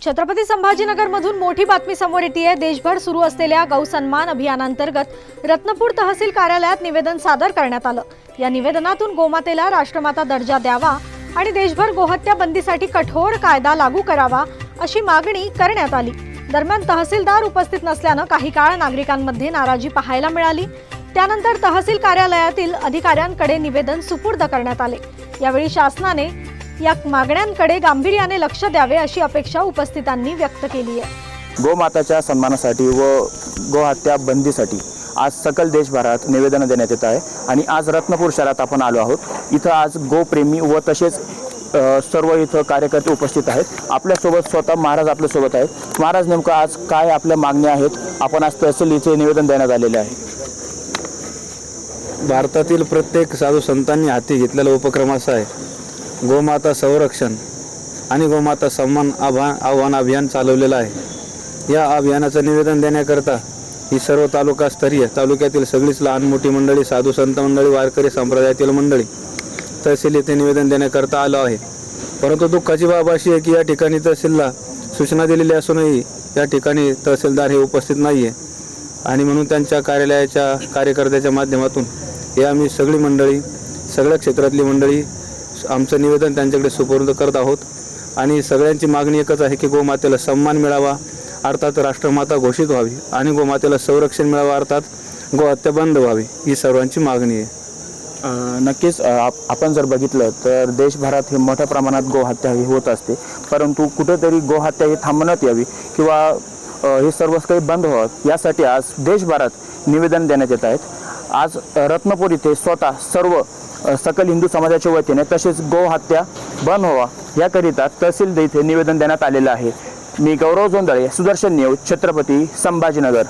छत्रपती संभाजीनगरमधून मोठी बातमी समोर येते। देशभर सुरू असलेल्या गौसन्मान अभियानांतर्गत रत्नपूर तहसील कार्यालयात निवेदन सादर करण्यात आलं। या निवेदनातून गोमातेला राष्ट्रमाता दर्जा द्यावा आणि देशभर गोहत्या बंदीसाठी कठोर कायदा लागू करावा अशी मागणी करण्यात आली। दरम्यान तहसीलदार उपस्थित नसल्याने काही काळ नागरिकांमध्ये नाराजी पाहायला मिळाली। त्यानंतर तहसील कार्यालयातील अधिकाऱ्यांकडे निवेदन सुपूर्द करण्यात आले। यावेळी शासनाने या मागण्यांकडे गांभीर्याने लक्ष द्यावे अशी अपेक्षा उपस्थितांनी व्यक्त केली आहे। गोमाताच्या सन्मानासाठी व गोहत्या बंदीसाठी आज सकल देशभरात निवेदन देण्यात येत आहे आणि आज रत्नपूर शहरात आपण आलो आहोत। इथं आज गोप्रेमी व तसेच सर्व इथं कार्यकर्ते उपस्थित आहेत। आपल्यासोबत स्वतः महाराज आपल्यासोबत आहेत। महाराज, नेमकं आज काय आपल्या मागण्या आहेत? आपण आज तहसील इथे निवेदन देण्यात आलेले आहे। भारतातील प्रत्येक साधू संतांनी हाती घेतलेला उपक्रम असा आहे, गोमाता संरक्षण आणि गोमाता सन्मान आव्हान अभियान चालवलेलं आहे। या अभियानाचं निवेदन देण्याकरता ही सर्व तालुक्यातील सगळीच लहान मोठी मंडळी, साधू संत मंडळी, वारकरी संप्रदायातील मंडळी तहसील येथे निवेदन देण्याकरता आलो आहे। परंतु दुःखाची बाब अशी आहे की या ठिकाणी तहसीलला सूचना दिलेली असूनही या ठिकाणी तहसीलदार हे उपस्थित नाही आहे आणि म्हणून त्यांच्या कार्यालयाच्या कार्यकर्त्याच्या माध्यमातून हे आम्ही सगळी मंडळी, सगळ्या क्षेत्रातली मंडळी आमचं निवेदन त्यांच्याकडे सुपूर्द करत आहोत। आणि सगळ्यांची मागणी एकच आहे की गोमातेला सन्मान मिळावा, अर्थात राष्ट्रमाता घोषित व्हावी आणि गोमातेला संरक्षण मिळावं, अर्थात गोहत्या बंद व्हावी, ही सर्वांची मागणी आहे। नक्कीच आपण जर बघितलं तर देशभरात हे मोठ्या प्रमाणात गोहत्या ही होत असते, परंतु कुठेतरी गोहत्या ही थांबवण्यात यावी किंवा हे सर्व काही बंद व्हावं यासाठी आज देशभरात निवेदन देण्यात येत आहेत। आज रत्नपूर इथे स्वतः सर्व सकल हिंदू समाजाच्या वतीने तसेच गोहत्या बंद व्हावा याकरिता तहसील इथे निवेदन देण्यात आलेलं आहे। मी गौरव जोंधळे, सुदर्शन न्यूज, छत्रपती संभाजीनगर।